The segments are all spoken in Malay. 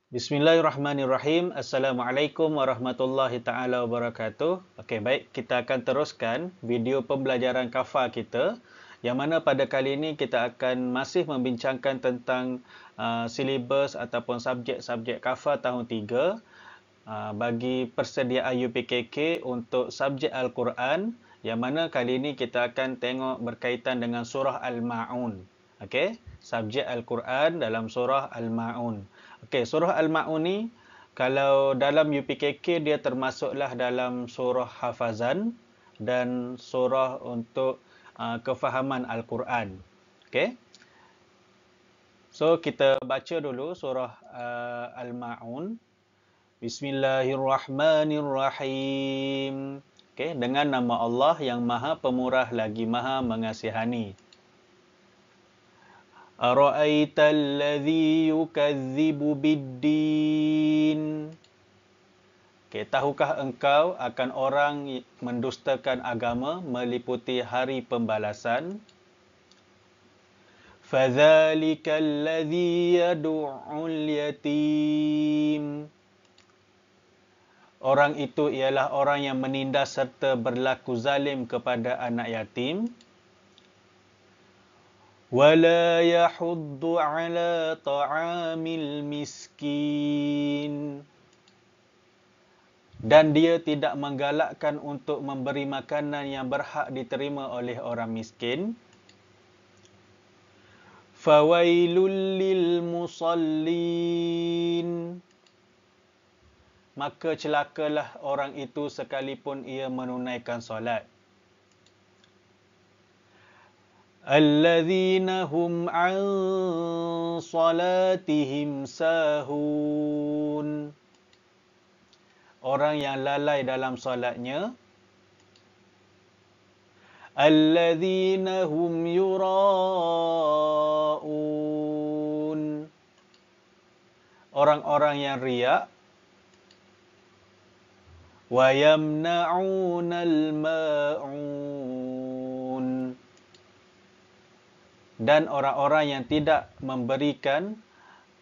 Bismillahirrahmanirrahim. Assalamualaikum warahmatullahi taala wabarakatuh. Okey, baik, kita akan teruskan video pembelajaran kafar kita yang mana pada kali ini kita akan masih membincangkan tentang silibus ataupun subjek-subjek kafar tahun 3 bagi persediaan UPKK untuk subjek Al-Quran yang mana kali ini kita akan tengok berkaitan dengan surah Al-Ma'un. Okey, subjek Al-Quran dalam surah Al-Ma'un. Okey, surah Al-Ma'un ni kalau dalam UPKK dia termasuklah dalam surah hafazan dan surah untuk kefahaman Al-Quran. Okey. So kita baca dulu surah Al-Ma'un. Bismillahirrahmanirrahim. Okey, dengan nama Allah yang Maha Pemurah lagi Maha Mengasihani. Ara'aital ladzi yukadzibu biddin. Okey, tahukah engkau akan orang mendustakan agama meliputi hari pembalasan? Fadzalikal ladzi yad'ul yatim. Orang itu ialah orang yang menindas serta berlaku zalim kepada anak yatim. Wala yahuddu ala ta'amil miskin. Dan dia tidak menggalakkan untuk memberi makanan yang berhak diterima oleh orang miskin. Fawailul lil musallin. Maka celakalah orang itu sekalipun ia menunaikan solat. Alladzina hum an salatihim sahun. Orang yang lalai dalam solatnya. Alladzina hum yura'un. Orang-orang yang riak. Wa yamna'unal ma'un. Dan orang-orang yang tidak memberikan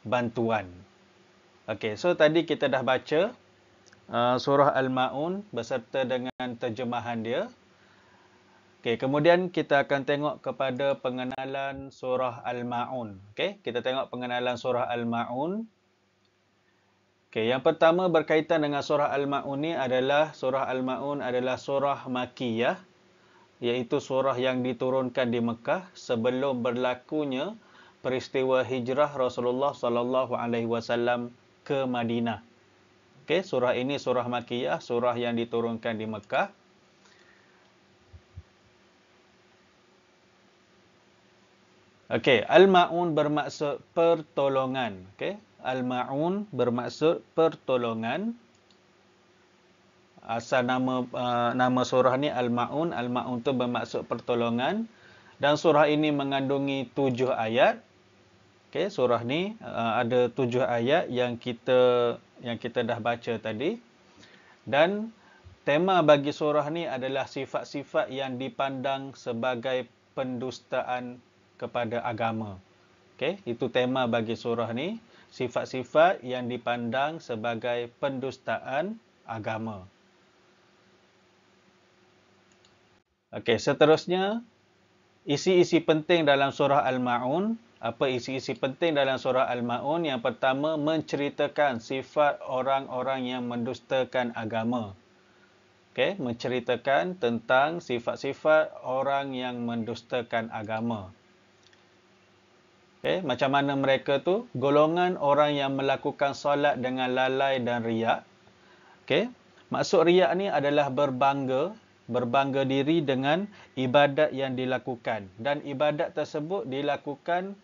bantuan. Okey, so tadi kita dah baca surah Al-Ma'un beserta dengan terjemahan dia. Okey, kemudian kita akan tengok kepada pengenalan surah Al-Ma'un. Okey, kita tengok pengenalan surah Al-Ma'un. Okey, yang pertama berkaitan dengan surah Al-Ma'un ni adalah surah Al-Ma'un adalah surah Makkiyah, iaitu surah yang diturunkan di Mekah sebelum berlakunya peristiwa hijrah Rasulullah sallallahu alaihi wasallam ke Madinah. Okey, surah ini surah Makkiyah, surah yang diturunkan di Mekah. Okey, Al-Ma'un bermaksud pertolongan. Okey, Al-Ma'un bermaksud pertolongan. Asal nama surah ni Al-Ma'un. Al-Ma'un tu bermaksud pertolongan. Dan surah ini mengandungi 7 ayat. Okey, surah ni ada 7 ayat yang kita dah baca tadi. Dan tema bagi surah ni adalah sifat-sifat yang dipandang sebagai pendustaan kepada agama. Okey, itu tema bagi surah ni, sifat-sifat yang dipandang sebagai pendustaan agama. Okey, seterusnya isi-isi penting dalam surah Al-Ma'un. Apa isi-isi penting dalam surah Al-Ma'un? Yang pertama, menceritakan sifat orang-orang yang mendustakan agama. Okey, menceritakan tentang sifat-sifat orang yang mendustakan agama. Okey, macam mana mereka tu? Golongan orang yang melakukan solat dengan lalai dan riak. Okey, maksud riak ni adalah berbangga diri dengan ibadat yang dilakukan, dan ibadat tersebut dilakukan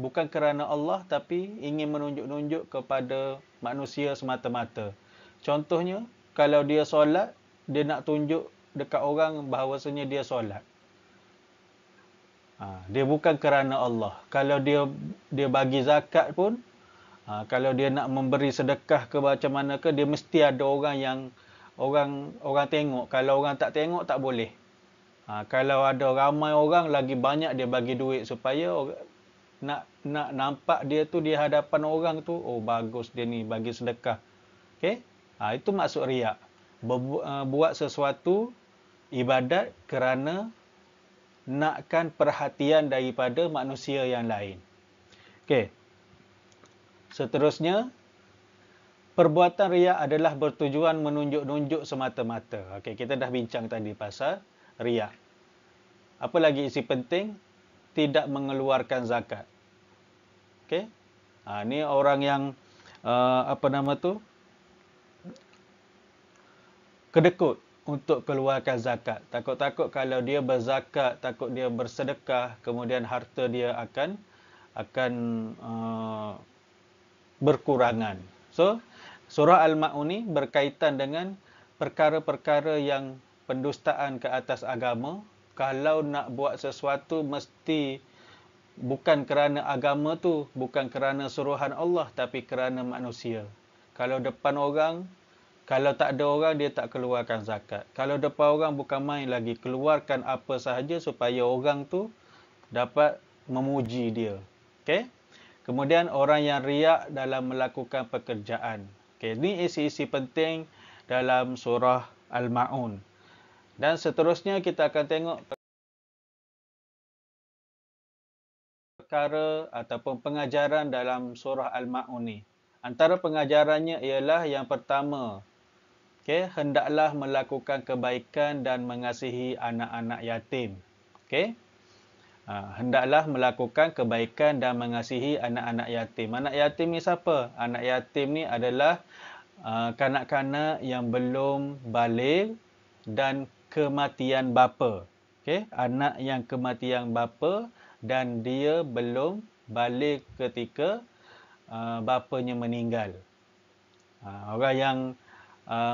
bukan kerana Allah, tapi ingin menunjuk-nunjuk kepada manusia semata-mata. Contohnya, kalau dia solat, dia nak tunjuk dekat orang bahawasanya dia solat. Dia bukan kerana Allah. Kalau dia bagi zakat pun, kalau dia nak memberi sedekah ke macam mana ke, dia mesti ada orang yang orang tengok. Kalau orang tak tengok, tak boleh. Kalau ada ramai orang, lagi banyak dia bagi duit supaya nak nampak dia tu di hadapan orang tu, oh bagus dia ni bagi sedekah. Okey? Itu maksud riak. Buat sesuatu ibadat kerana nakkan perhatian daripada manusia yang lain. Okey. Seterusnya, perbuatan riak adalah bertujuan menunjuk-nunjuk semata-mata. Okey, kita dah bincang tadi pasal riak. Apa lagi isi penting? Tidak mengeluarkan zakat. Okey? Ni orang yang kedekut untuk keluarkan zakat. Takut-takut kalau dia berzakat, takut dia bersedekah, kemudian harta dia akan berkurangan. So, surah Al-Ma'un ni berkaitan dengan perkara-perkara yang pendustaan ke atas agama. Kalau nak buat sesuatu mesti bukan kerana agama tu, bukan kerana suruhan Allah, tapi kerana manusia. Kalau depan orang, kalau tak ada orang, dia tak keluarkan zakat. Kalau depan orang, bukan main lagi. Keluarkan apa sahaja supaya orang tu dapat memuji dia. Okay? Kemudian orang yang riak dalam melakukan pekerjaan. Okay, ini isi-isi penting dalam surah Al-Ma'un. Dan seterusnya kita akan tengok perkara ataupun pengajaran dalam surah Al-Ma'un ni. Antara pengajarannya ialah yang pertama, hendaklah melakukan kebaikan dan mengasihi anak-anak yatim. Hendaklah melakukan kebaikan dan mengasihi anak-anak yatim. Anak yatim ni siapa? Anak yatim ni adalah kanak-kanak yang belum baligh dan kematian bapa. Anak yang kematian bapa dan dia belum baligh ketika bapanya meninggal. Orang yang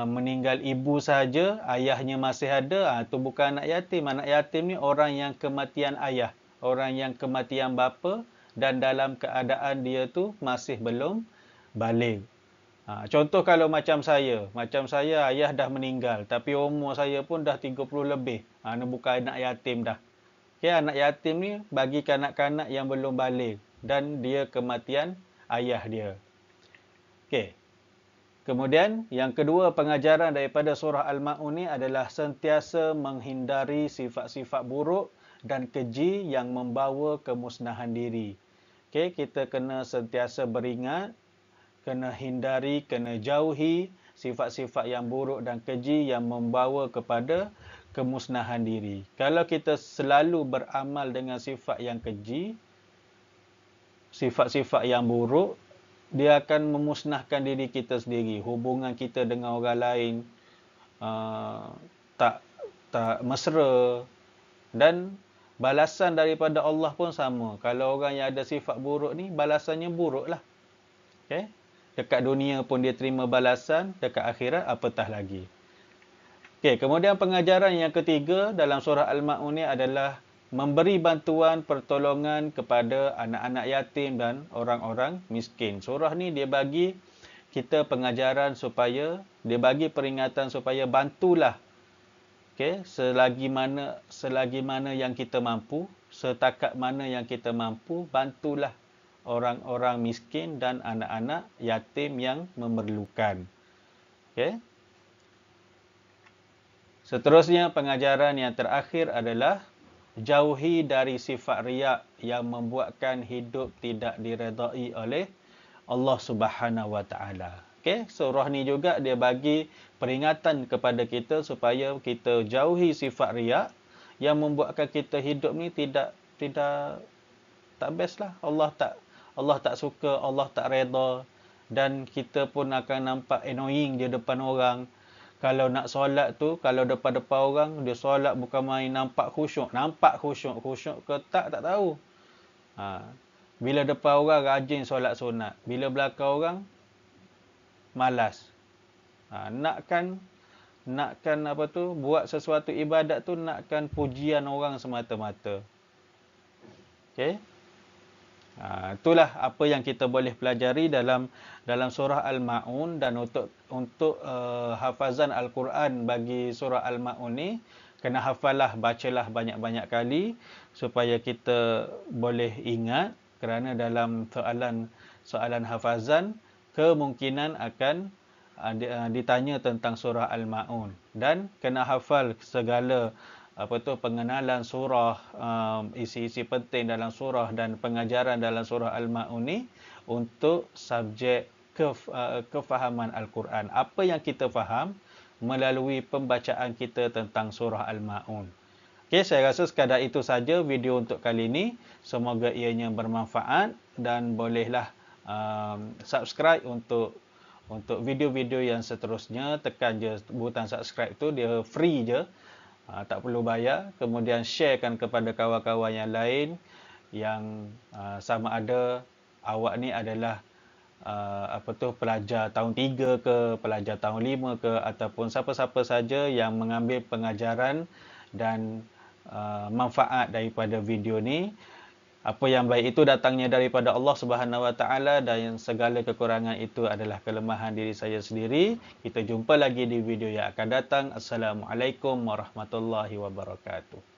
meninggal ibu saja, ayahnya masih ada, itu bukan anak yatim. Anak yatim ni orang yang kematian ayah, orang yang kematian bapa dan dalam keadaan dia tu masih belum baligh. Contoh kalau macam saya ayah dah meninggal tapi umur saya pun dah 30 lebih. Ini bukan anak yatim dah. Anak yatim ni bagi kanak-kanak yang belum baligh dan dia kematian ayah dia. Kemudian yang kedua pengajaran daripada surah Al-Ma'un ni adalah sentiasa menghindari sifat-sifat buruk dan keji yang membawa kemusnahan diri. Kita kena sentiasa beringat, kena hindari, kena jauhi sifat-sifat yang buruk dan keji yang membawa kepada kemusnahan diri. Kalau kita selalu beramal dengan sifat yang keji, sifat-sifat yang buruk, dia akan memusnahkan diri kita sendiri. Hubungan kita dengan orang lain tak mesra. Dan balasan daripada Allah pun sama. Kalau orang yang ada sifat buruk ni, balasannya buruk lah. Dekat dunia pun dia terima balasan, dekat akhirat apatah lagi. Kemudian pengajaran yang ketiga dalam surah Al-Ma'un ni adalah memberi bantuan pertolongan kepada anak-anak yatim dan orang-orang miskin. Surah ni dia bagi kita pengajaran supaya, dia bagi peringatan supaya bantulah. Selagi mana yang kita mampu, setakat mana yang kita mampu, bantulah orang-orang miskin dan anak-anak yatim yang memerlukan. Seterusnya pengajaran yang terakhir adalah jauhi dari sifat riak yang membuatkan hidup tidak diredai oleh Allah Subhanahu Wa Taala. Surah ni juga dia bagi peringatan kepada kita supaya kita jauhi sifat riak yang membuatkan kita hidup ni tidak best lah. Allah tak suka, Allah tak reda, dan kita pun akan nampak annoying di depan orang. Kalau nak solat tu, kalau depan-depan orang, dia solat bukan main nampak khusyuk. Khusyuk ke tak tahu. Bila depan orang, rajin solat sunat. Bila belakang orang, malas. Nakkan buat sesuatu ibadat tu, nakkan pujian orang semata-mata. Itulah apa yang kita boleh pelajari dalam surah Al-Ma'un. Dan untuk hafazan Al-Quran bagi surah Al-Ma'un ni, kena hafallah, bacalah banyak-banyak kali supaya kita boleh ingat. kerana dalam soalan hafazan kemungkinan akan ditanya tentang surah Al-Maun, dan kena hafal segala pengenalan surah, isi-isi penting dalam surah dan pengajaran dalam surah Al-Maun ni untuk subjek kefahaman Al-Quran. Apa yang kita faham melalui pembacaan kita tentang surah Al-Maun. Okey, saya rasa sekadar itu saja video untuk kali ini. Semoga ianya bermanfaat dan bolehlah subscribe untuk video-video yang seterusnya. Tekan je butang subscribe tu, dia free je. Tak perlu bayar. Kemudian sharekan kepada kawan-kawan yang lain yang sama ada awak ni adalah pelajar tahun 3 ke, pelajar tahun 5 ke, ataupun siapa-siapa saja yang mengambil pengajaran dan manfaat daripada video ni. Apa yang baik itu datangnya daripada Allah Subhanahu Wa Taala, dan yang segala kekurangan itu adalah kelemahan diri saya sendiri. Kita jumpa lagi di video yang akan datang. Assalamualaikum warahmatullahi wabarakatuh.